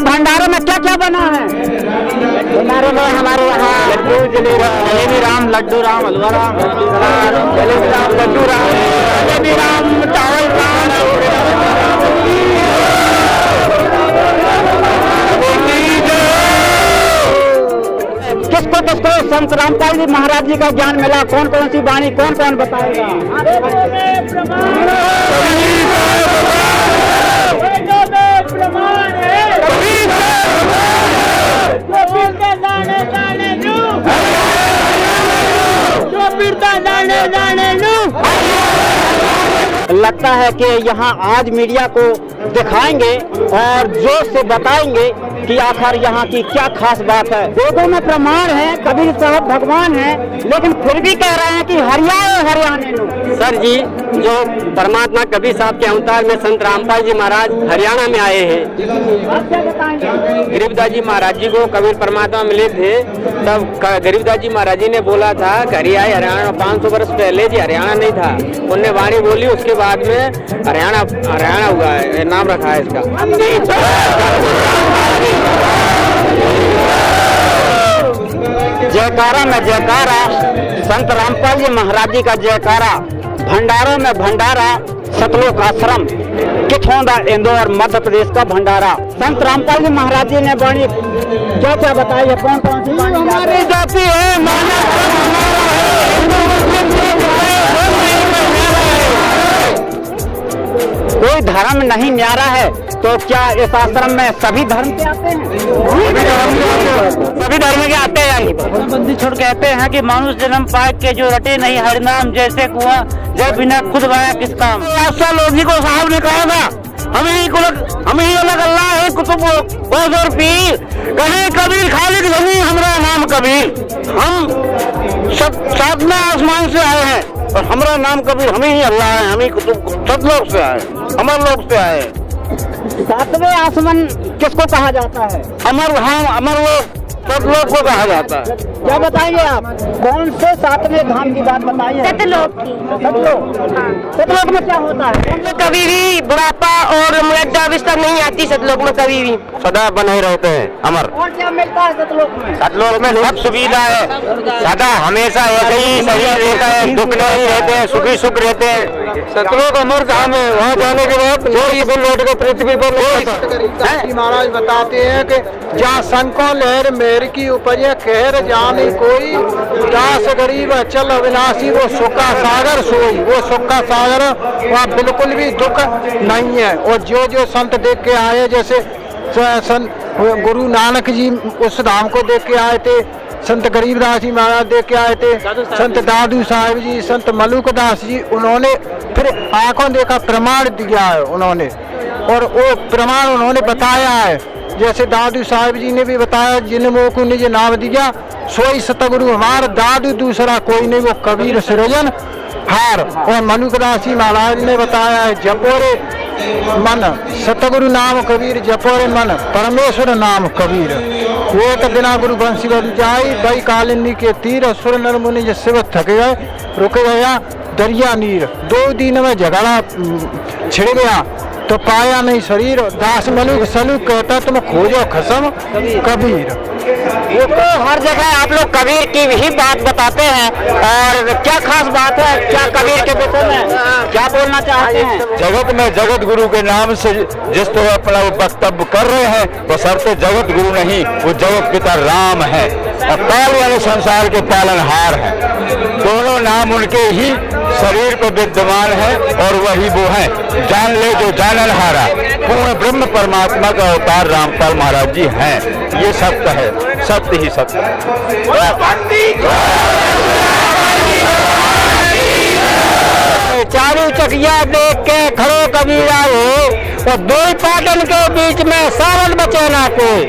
भंडारे में क्या क्या बना है? भंडारे में हमारे यहाँ लड्डू जलेबी राम, लड्डू राम, हलवा राम, जलेबी राम, लड्डू राम, जलेबी राम, चावल राम। किसको किसको संत रामपाल जी महाराज जी का ज्ञान मिला? कौन कौन सी वाणी कौन कौन बताएगा? लगता है कि यहाँ आज मीडिया को दिखाएंगे और जोर से बताएंगे कि आखिर यहाँ की क्या खास बात है। वेदों में प्रमाण है, कबीर साहब भगवान है, लेकिन फिर भी कह रहे हैं कि हरियाणे लो। सर जी, जो परमात्मा कबीर साहब के अवतार में संत रामपाल जी महाराज हरियाणा में आए हैं। आप क्या बताएंगे? गरीबदास जी महाराज जी को कबीर परमात्मा मिले थे, तब गरीबदास जी महाराज जी ने बोला था हरियाणा 500 वर्ष पहले जी हरियाणा नहीं था। उनने वाणी बोली, उसके बाद में हरियाणा हुआ है, नाम रखा है इसका। जयकारा में जयकारा, संत रामपाल जी महाराज जी का जयकारा, भंडारों में भंडारा, सतलोक आश्रम किठौंदा इंदौर मध्य प्रदेश का भंडारा। संत रामपाल जी महाराज जी ने वाणी क्या क्या बताई है? कौन कौन सी वाणी? हमारी जाति है, कोई धर्म नहीं न्यारा है। तो क्या इस आश्रम में सभी धर्म के आते हैं? सभी धर्म के आते हैं। बंदी छोड़ कहते हैं कि मनुष्य जन्म पाए के जो रटे नहीं हरिनाम, जैसे कुआं जय बिना खुद वाया किस काम। ऐसा लोग को साहब ने कहा था, हम ही अलग अल्लाह है कुतुब और पीर, कहे कबीर खालिक नहीं हमारा नाम कबीर। हम सब सातवें आसमान से आए हैं और हमारा नाम कबीर, हम ही अल्लाह है, हम ही कुतुब सतलोक से आए, अमर लोक से आए। सातवें आसमान किसको कहा जाता है? अमर लोक सतलोक को कहा जाता है। क्या बताएंगे आप? कौन से सातवें धाम की बात बताइए? सतलोक की। सतलोक में क्या होता है? कभी भी बुढ़ापा और मृदा अवस्था नहीं आती सतलोक में, कभी भी सदा बने रहते हैं अमर। और क्या मिलता है सतलोक में? सतलोक में सब सुविधा है, सदा हमेशा ऐसे ही शरीर रहता है, दुख नहीं रहते हैं, सुखी सुख रहते हैं। सतलोक अमर धाम है, वहाँ जाने के बाद लौट के पृथ्वी पर महाराज बताते हैं कि जहाँ संको लहर मेर की उपजे कहर जाने कोई, दास गरीब अचल अविनाशी वो सुख का सागर सोई। वो सुख का सागर, वहाँ बिल्कुल भी दुख नहीं है। और जो संत देख के आए, जैसे गुरु नानक जी उस धाम को देख के आए थे, संत गरीबदास जी महाराज देख के आए थे, संत दादू साहिब जी, संत मलुकदास जी, उन्होंने फिर आंखों देखा प्रमाण दिया है उन्होंने, और वो प्रमाण उन्होंने बताया है। जैसे दादू साहिब जी ने भी बताया, जिन मोह को निज नाम दिया सोई सतगुरु हमार, दादू दूसरा कोई नहीं वो कबीर सृजन हार। और मलुकदास जी महाराज ने बताया है, जपोरे मन सतगुरु नाम कबीर, जपोरे मन परमेश्वर नाम कबीर। एक दिना गुरु बंसी जाई, बई कालिनी के तीर, असुर नर मुनि जो शिव थक गए, रुक गया दरिया नीर। 2 दिन में झगड़ा छिड़ गया तो पाया नहीं शरीर, दास मलुक सलूक कहता तुम खोजो खसम कबीर। वो तो हर जगह आप लोग कबीर की ही बात बताते हैं, और क्या खास बात है? क्या कबीर के विषय में क्या बोलना चाहते हैं? जगत में जगत गुरु के नाम से जिस तरह अपना वक्तव्य कर रहे हैं, वो सरते जगत गुरु नहीं, वो जगत पिता राम है, काल वाले संसार के पालनहार है। दोनों नाम उनके ही शरीर पर विद्यमान है और वही वो है। जान ले जो जाननहारा, पूर्ण ब्रह्म परमात्मा का अवतार रामपाल महाराज जी हैं। ये सत्य है, सत्य ही सत्य है। चारू चकिया देख के खड़ो कबीरा हो, और 2 पाटन के बीच में सावन बचे ना कोई।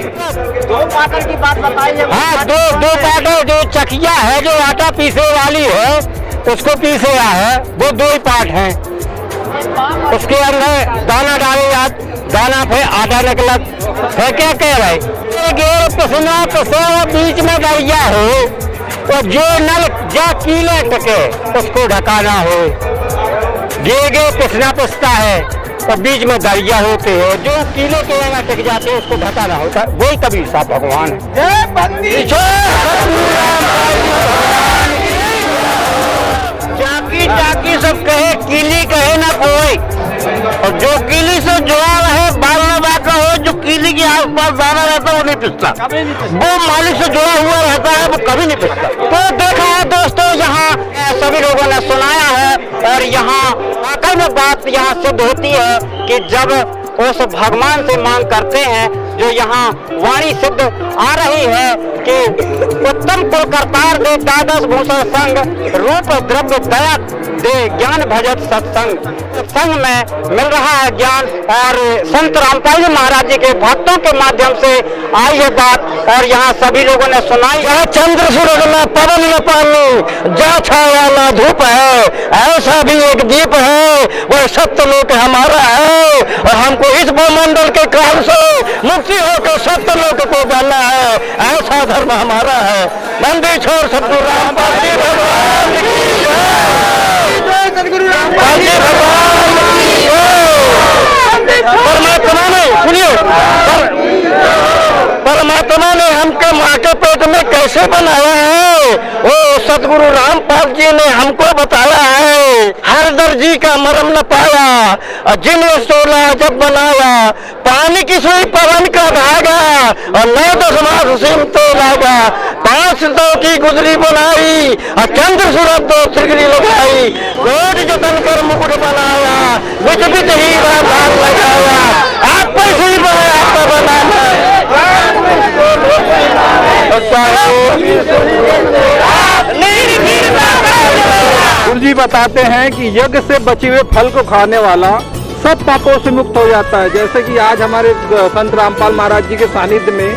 2 पाटन की बात बताइए। हाँ, दो पाटन, जो चकिया है जो आटा पीसे वाली है उसको पीसेया है, वो 2 ही पाट हैं। उसके अंदर दाना डालेगा, दाना फिर आटा निकला है। क्या कह रहे? गेर पसना पसो बीच में दरिया हो, और जो नल जा कीले टके उसको ढकाना हो। गे पसना पुसता है, और बीच में दरिया होते हैं, जो किले के जगह टिक जाते हैं उसको ढकाना होता है, वही कबीर साहब भगवान है। जय बंदी चाकी चाकी सब कहे, कीली कहे ना कोई, और जो कीली से जुड़ा रहे बारह बाका हो, जो कीली के आसपास दाना रहता है वो नहीं पिसता, वो मालिक से जुड़ा हुआ रहता है, वो कभी नहीं पिसता। तो देखा है दोस्तों, यहाँ सभी लोगों ने सुनाया है, और यहाँ वाकई में बात यहाँ सिद्ध होती है कि जब उस भगवान से मांग करते हैं, जो यहाँ वाणी सिद्ध आ रही है कि उत्तम कुल करतार दे द्वादश भूषण संग, रूप द्रव्य दया दे ज्ञान भजत सत्संग। सत्संग में मिल रहा है ज्ञान, और संत रामपाल जी महाराज जी के भक्तों के माध्यम से आई है बात, और यहाँ सभी लोगों ने सुनाई है। चंद्र सूरज न पवन न पानी, जा छाया न धूप है, ऐसा भी एक दीप है, वह सत्यलोक हमारा है, और हमको इस भूमंडल के काल से मुक्ति होकर सत्यलोक को जाना है, ऐसा धर्म हमारा है। मंदिर छोड़ सतगुरु रामपाल जी भगवान की जय, सतगुरु रामपाल जी भगवान की जय। परमात्मा ने सुनिए, परमात्मा ने हमको माँ के पेट में कैसे बनाया है, वो सतगुरु रामपाल जी ने हमको बताया है। हर दर्जी का मरम न पाया, जिन्हें 16 जब बनाया, पानी की सुई पवन का धागा, और 9-10 मास सिमते लागा, 5 दो की गुजरी बनाई, और चंद्र सूरज 2 सिगरी लगाई, कोट जतन कर मुकुट बनाया, बिच बिच ही भाग लगाया, आप पर ही आपका बनाना गुरु जी बताते हैं कि यज्ञ से बचे हुए फल को खाने वाला सब पापों से मुक्त हो जाता है। जैसे कि आज हमारे संत रामपाल महाराज जी के सानिध्य में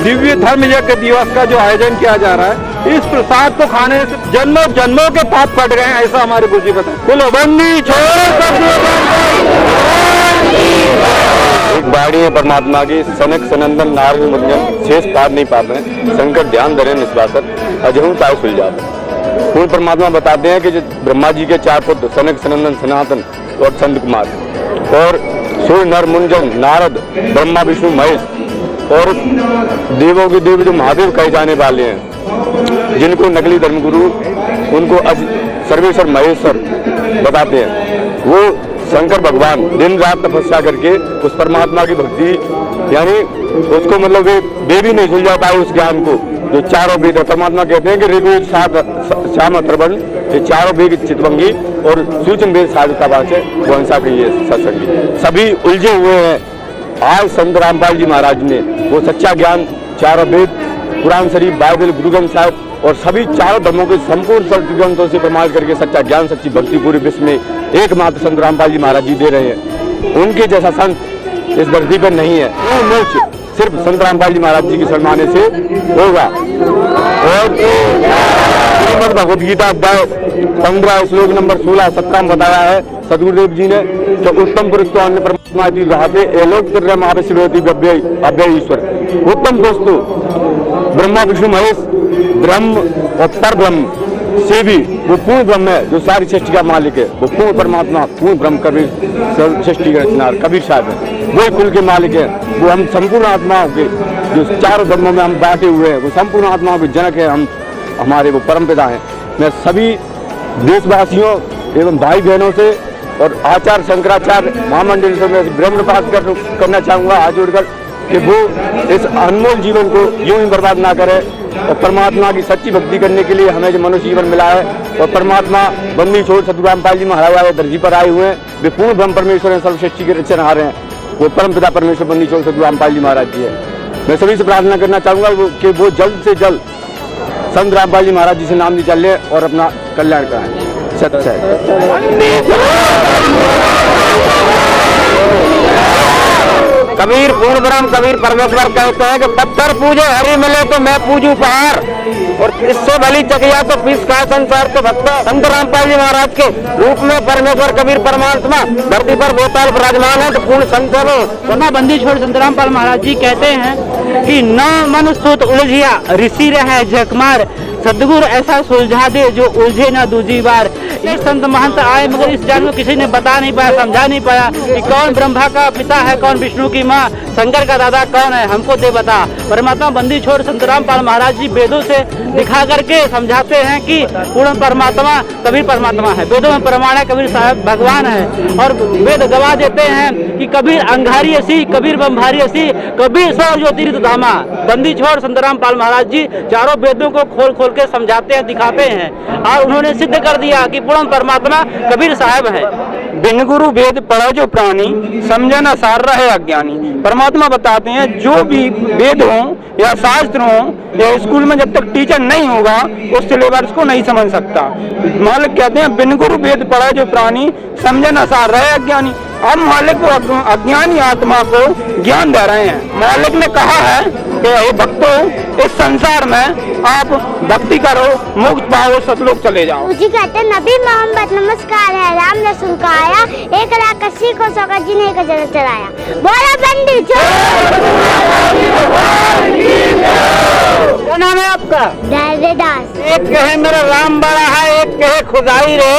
दिव्य धर्म यज्ञ दिवस का जो आयोजन किया जा रहा है, इस प्रसाद को खाने से जन्मों जन्मों के पाप कट गए हैं, ऐसा हमारे गुरु जी बताते। बोलो बंदी एक बाड़ी है परमात्मा की, सनक सनंदन नारद मध्यम, शेष पार नहीं पाते हैं, संकट ध्यान धरे निस्वासत, अजहू ताय सुलझाते। पूर्ण परमात्मा बताते हैं कि जो ब्रह्मा जी के 4 पुत्र सनक सनंदन सनातन और संत कुमार, और सूर्य नर मुंजन नारद ब्रह्मा विष्णु महेश, और देवों के देव जो महादेव कहे जाने वाले हैं, जिनको नकली धर्मगुरु उनको सर्वेश्वर महेश्वर बताते हैं, वो शंकर भगवान दिन रात तपस्या करके उस परमात्मा की भक्ति, यानी उसको मतलब वे भी नहीं सुलझा पाए उस ज्ञान को, जो चारों वेद परमात्मा कहते हैं कि ऋग्वेद श्याम अथर्वण, ये चारों वेद चितवंगी और सूक्ष्म वेद साधुता भाषा वो हिंसा की ये सत्संगी सभी उलझे हुए हैं। आज संत रामपाल जी महाराज ने वो सच्चा ज्ञान, चारों वेद, कुरान शरीफ, बाइबल, गुरु ग्रंथ साहिब और सभी चारों धर्मों के संपूर्ण सत्य ग्रंथों से प्रमाण करके सच्चा ज्ञान, सच्ची भक्ति पूरे विश्व में एकमात्र संत रामपाल जी महाराज जी दे रहे हैं। उनके जैसा संत इस धरती पर नहीं है। वो मोक्ष सिर्फ संत रामपाल जी महाराज जी के शरणाने से होगा। और श्रीमद् भगवद गीता अध्याय 15 श्लोक नंबर 16-17 में बताया है सदगुरुदेव जी ने, जो उत्तम पुरुष तो अन्य परमात्मा रहते अव्यय ईश्वर। उत्तम पुरुष तो ब्रह्मा विष्णु महेश ब्रह्म और पर ब्रह्म से भी वो पूर्ण ब्रह्म है, जो सारी सृष्टि का मालिक है। वो पूर्ण परमात्मा, पूर्ण ब्रह्म कबीर सृष्टि का रचनार कबीर साहब है, वही कुल के मालिक है। वो हम संपूर्ण आत्माओं के, जो चारों धर्मों में हम बैठे हुए हैं, वो संपूर्ण आत्माओं के जनक है। हम हमारे वो परमपिता हैं। मैं सभी देशवासियों एवं भाई बहनों से और आचार्य शंकराचार्य महामंडल से मैं ब्रह्मपात करना चाहूँगा हाथ जोड़कर कि वो इस अनमोल जीवन को यूं ही बर्बाद ना करे, और परमात्मा की सच्ची भक्ति करने के लिए हमें जो मनुष्य जीवन मिला है, और परमात्मा बंदी छोड़ सतगुरु रामपाल जी महाराज दर्जी पर आए हुए हैं, वे पूर्ण ब्रह्म परमेश्वर हैं, सर्वसृष्टि के रचनहार हैं। वो परमपिता परमेश्वर बंदी छोड़ सतगुरु रामपाल जी महाराज जी है। मैं सभी से प्रार्थना करना चाहूँगा कि वो जल्द से जल्द संत रामपाल जी महाराज जी से नाम निकाल ले और अपना कल्याण कराएं। सत्य कबीर पूर्ण ब्रह्म कबीर परमेश्वर कहते हैं कि पत्थर पूजे हरि मिले तो मैं पूजू पहाड़, और इससे भली चकिया तो पीस का संसार। तो भक्त संत रामपाल जी महाराज के रूप में परमेश्वर कबीर परमात्मा धरती पर भोपाल विराजमान है। तो पूर्ण संत बंदी छोड़ संत रामपाल महाराज जी कहते हैं कि न मनुष्य उलझिया ऋषि रहे झकमार, सदगुरु ऐसा सुलझा दे जो उलझे ना दूसरी बार। ये संत महंत आए मगर इस जान को किसी ने बता नहीं पाया, समझा नहीं पाया कि कौन ब्रह्मा का पिता है, कौन विष्णु की माँ, शंकर का दादा कौन है, हमको दे बता। परमात्मा बंदी छोड़ संत रामपाल महाराज जी वेदों से दिखा करके समझाते हैं कि पूर्ण परमात्मा कबीर परमात्मा है। वेदों में प्रमाण है कबीर साहब भगवान है, और वेद गवाह देते हैं कि कबीर अंगारी ऐसी, कबीर बम्भारी ऐसी, कबीर सौ ज्योतिर्लिंग धामा। बंदी छोड़ संत रामपाल महाराज जी चारों वेदों को खोल खोल के समझाते हैं, दिखाते हैं, और उन्होंने सिद्ध कर दिया कि पूर्ण परमात्मा कबीर साहब है। बिन गुरु वेद पढ़ो जो प्राणी, समझे न सार रहे अज्ञानी। परमात्मा बताते हैं जो भी वेद हो या शास्त्र हो या स्कूल में जब तक टीचर नहीं होगा उस सिलेबस को नहीं समझ सकता। मालिक कहते हैं बिन गुरु वेद पढ़ो जो प्राणी, समझे न सार रहे अज्ञानी। अब मालिक को अज्ञानी आत्मा को ज्ञान दे रहे हैं। मालिक ने कहा है कि हे भक्तों, इस संसार में आप भक्ति करो, मुक्त पाओ, सतलोक चले जाओ। जी कहते नबी मोहम्मद नमस्कार है, राम ने सुन का आया, 1,80,000 को सौगत जी ने जल चढ़ाया। बोला बंदी क्या नाम है आपका? दास। एक कहे मेरा राम बड़ा है, एक कहे खुदाई रे,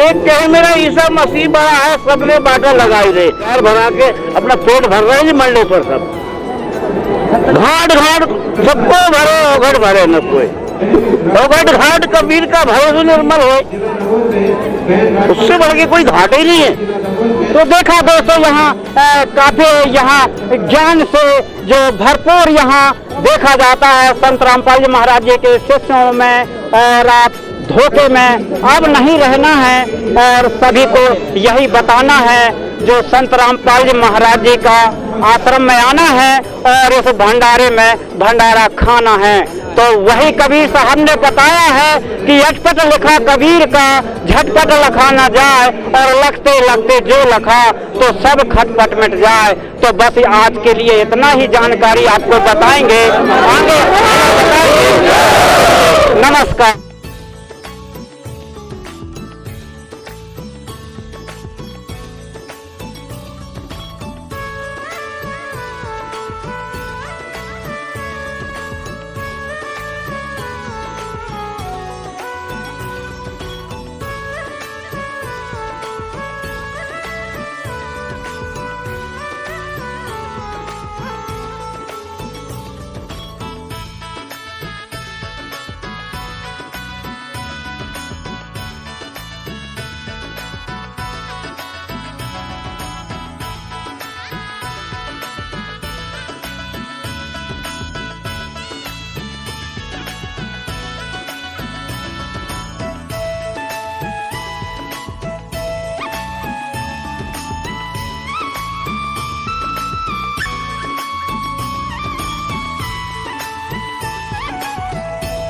एक कहे मेरा ईसा मसीह बड़ा है, सबने बाटा लगाई रे। यार बना के अपना पेट भर रहे हैं मरने पर सब। घाट घाट सबको भरे, ओघट भरे न कोई। ओघट घाट कबीर का भरोसे निर्मल हो, उससे बढ़ के कोई घाट ही नहीं है। तो देखा दोस्तों यहाँ काफी यहाँ ज्ञान से जो भरपूर यहाँ देखा जाता है संत रामपाल जी महाराज जी के शिष्यों में, और आप धोखे में अब नहीं रहना है और सभी को यही बताना है। जो संत रामपाल जी महाराज जी का आश्रम में आना है और इस भंडारे में भंडारा खाना है। तो वही कबीर साहब ने बताया है कि अटपट लिखा कबीर का, झटपट लिखा न जाए, और लगते लगते जो लिखा तो सब खटपट मिट जाए। तो बस आज के लिए इतना ही जानकारी आपको बताएंगे आगे। नमस्कार।